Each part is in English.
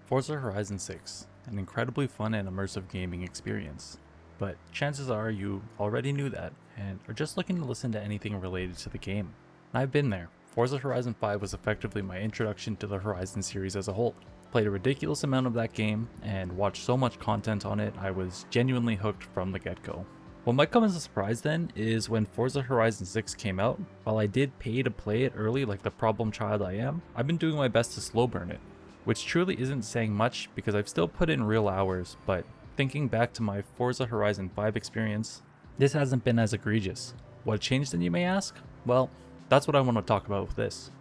Forza Horizon 6, an incredibly fun and immersive gaming experience. But chances are you already knew that and are just looking to listen to anything related to the game. And I've been there. Forza Horizon 5 was effectively my introduction to the Horizon series as a whole. Played a ridiculous amount of that game and watched so much content on it, I was genuinely hooked from the get-go. What might come as a surprise then is when Forza Horizon 6 came out, while I did pay to play it early like the problem child I am, I've been doing my best to slow burn it. Which truly isn't saying much because I've still put in real hours, but thinking back to my Forza Horizon 5 experience, this hasn't been as egregious. What changed then, you may ask? Well, that's what I want to talk about with this.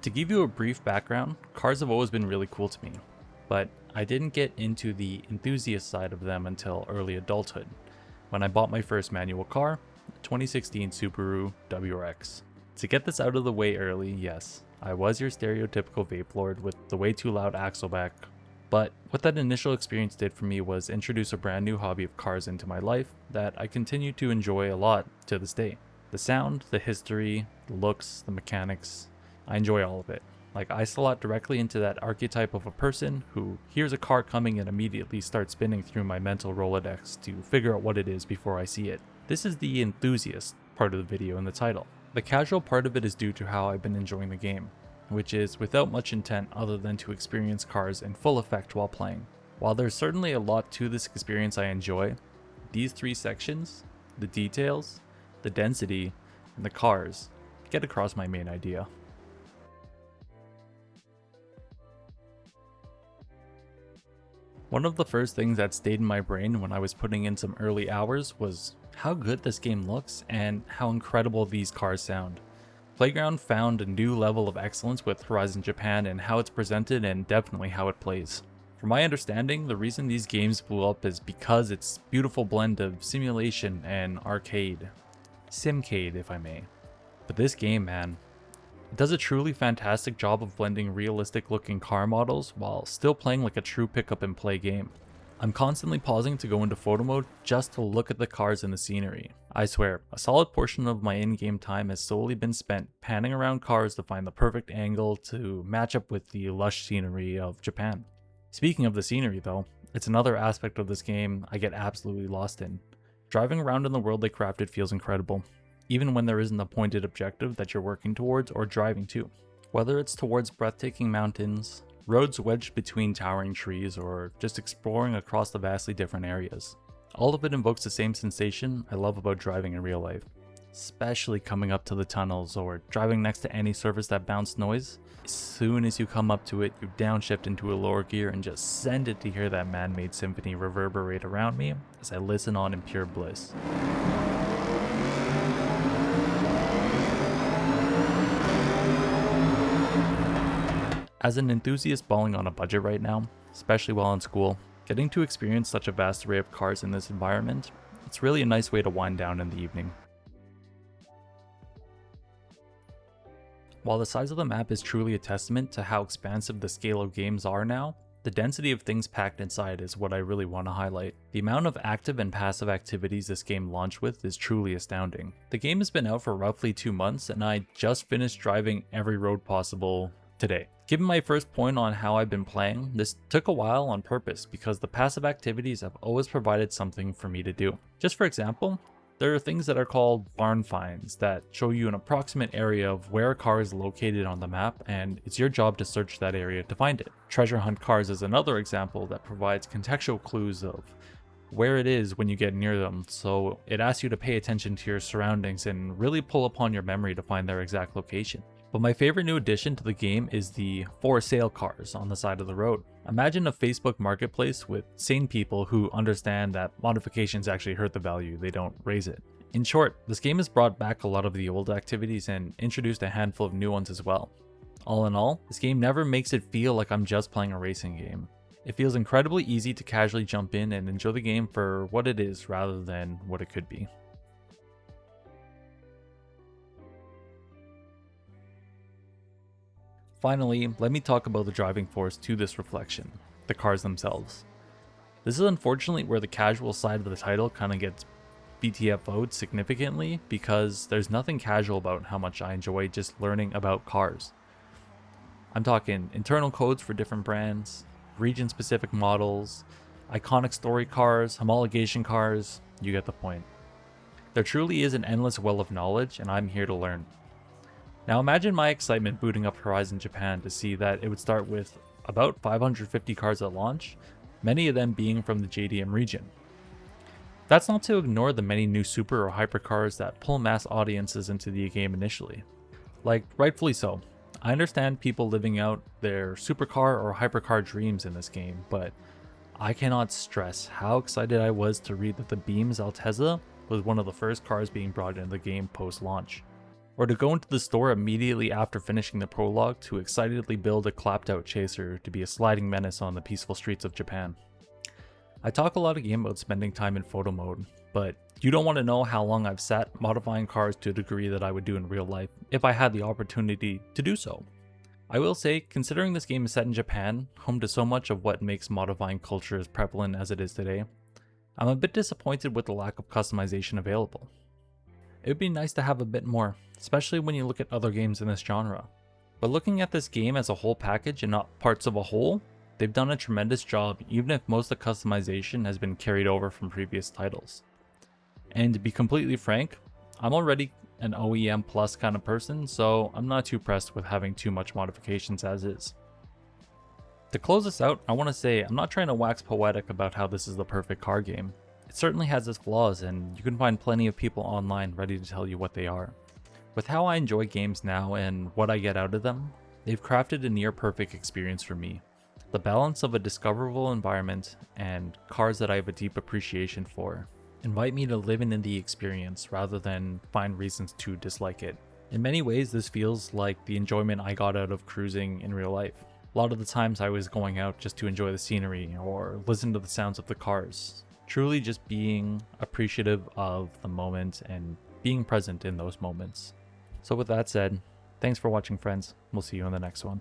To give you a brief background, cars have always been really cool to me, but I didn't get into the enthusiast side of them until early adulthood, when I bought my first manual car, the 2016 Subaru WRX. To get this out of the way early, yes, I was your stereotypical vape lord with the way too loud axle back, but what that initial experience did for me was introduce a brand new hobby of cars into my life that I continue to enjoy a lot to this day. The sound, the history, the looks, the mechanics, I enjoy all of it. Like, I slot directly into that archetype of a person who hears a car coming and immediately starts spinning through my mental Rolodex to figure out what it is before I see it. This is the enthusiast part of the video in the title. The casual part of it is due to how I've been enjoying the game, which is without much intent other than to experience cars in full effect while playing. While there's certainly a lot to this experience I enjoy, these three sections, the details, the density, and the cars, get across my main idea. One of the first things that stayed in my brain when I was putting in some early hours was how good this game looks and how incredible these cars sound. Playground found a new level of excellence with Horizon Japan and how it's presented and definitely how it plays. From my understanding, the reason these games blew up is because it's a beautiful blend of simulation and arcade. Simcade, if I may. But this game, man, it does a truly fantastic job of blending realistic looking car models while still playing like a true pick up and play game. I'm constantly pausing to go into photo mode just to look at the cars and the scenery. I swear, a solid portion of my in-game time has solely been spent panning around cars to find the perfect angle to match up with the lush scenery of Japan. Speaking of the scenery though, it's another aspect of this game I get absolutely lost in. Driving around in the world they crafted feels incredible, even when there isn't a pointed objective that you're working towards or driving to. Whether it's towards breathtaking mountains, roads wedged between towering trees, or just exploring across the vastly different areas. All of it invokes the same sensation I love about driving in real life. Especially coming up to the tunnels or driving next to any surface that bounce noise. As soon as you come up to it, you downshift into a lower gear and just send it to hear that man-made symphony reverberate around me as I listen on in pure bliss. As an enthusiast balling on a budget right now, especially while in school, getting to experience such a vast array of cars in this environment, it's really a nice way to wind down in the evening. While the size of the map is truly a testament to how expansive the scale of games are now, the density of things packed inside is what I really want to highlight. The amount of active and passive activities this game launched with is truly astounding. The game has been out for roughly 2 months and I just finished driving every road possible today. Given my first point on how I've been playing, this took a while on purpose because the passive activities have always provided something for me to do. Just for example, there are things that are called barn finds that show you an approximate area of where a car is located on the map, and it's your job to search that area to find it. Treasure hunt cars is another example that provides contextual clues of where it is when you get near them, so it asks you to pay attention to your surroundings and really pull upon your memory to find their exact location. But my favorite new addition to the game is the for sale cars on the side of the road. Imagine a Facebook marketplace with sane people who understand that modifications actually hurt the value, they don't raise it. In short, this game has brought back a lot of the old activities and introduced a handful of new ones as well. All in all, this game never makes it feel like I'm just playing a racing game. It feels incredibly easy to casually jump in and enjoy the game for what it is rather than what it could be. Finally, let me talk about the driving force to this reflection, the cars themselves. This is unfortunately where the casual side of the title kind of gets BTFO'd significantly because there's nothing casual about how much I enjoy just learning about cars. I'm talking internal codes for different brands, region specific models, iconic story cars, homologation cars, you get the point. There truly is an endless well of knowledge, and I'm here to learn. Now imagine my excitement booting up Horizon Japan to see that it would start with about 550 cars at launch, many of them being from the JDM region. That's not to ignore the many new super or hypercars that pull mass audiences into the game initially. Like, rightfully so. I understand people living out their supercar or hypercar dreams in this game, but I cannot stress how excited I was to read that the Beam's Altezza was one of the first cars being brought into the game post-launch. Or to go into the store immediately after finishing the prologue to excitedly build a clapped-out chaser to be a sliding menace on the peaceful streets of Japan. I talk a lot of game about spending time in photo mode, but you don't want to know how long I've sat modifying cars to a degree that I would do in real life if I had the opportunity to do so. I will say, considering this game is set in Japan, home to so much of what makes modifying culture as prevalent as it is today, I'm a bit disappointed with the lack of customization available. It would be nice to have a bit more, especially when you look at other games in this genre. But looking at this game as a whole package and not parts of a whole, they've done a tremendous job even if most of the customization has been carried over from previous titles. And to be completely frank, I'm already an OEM plus kind of person, so I'm not too pressed with having too much modifications as is. To close this out, I want to say I'm not trying to wax poetic about how this is the perfect car game. It certainly has its flaws, and you can find plenty of people online ready to tell you what they are. With how I enjoy games now and what I get out of them, they've crafted a near perfect experience for me. The balance of a discoverable environment and cars that I have a deep appreciation for invite me to live in the experience rather than find reasons to dislike it. In many ways, this feels like the enjoyment I got out of cruising in real life. A lot of the times I was going out just to enjoy the scenery or listen to the sounds of the cars. Truly just being appreciative of the moment and being present in those moments. So with that said, thanks for watching, friends. We'll see you in the next one.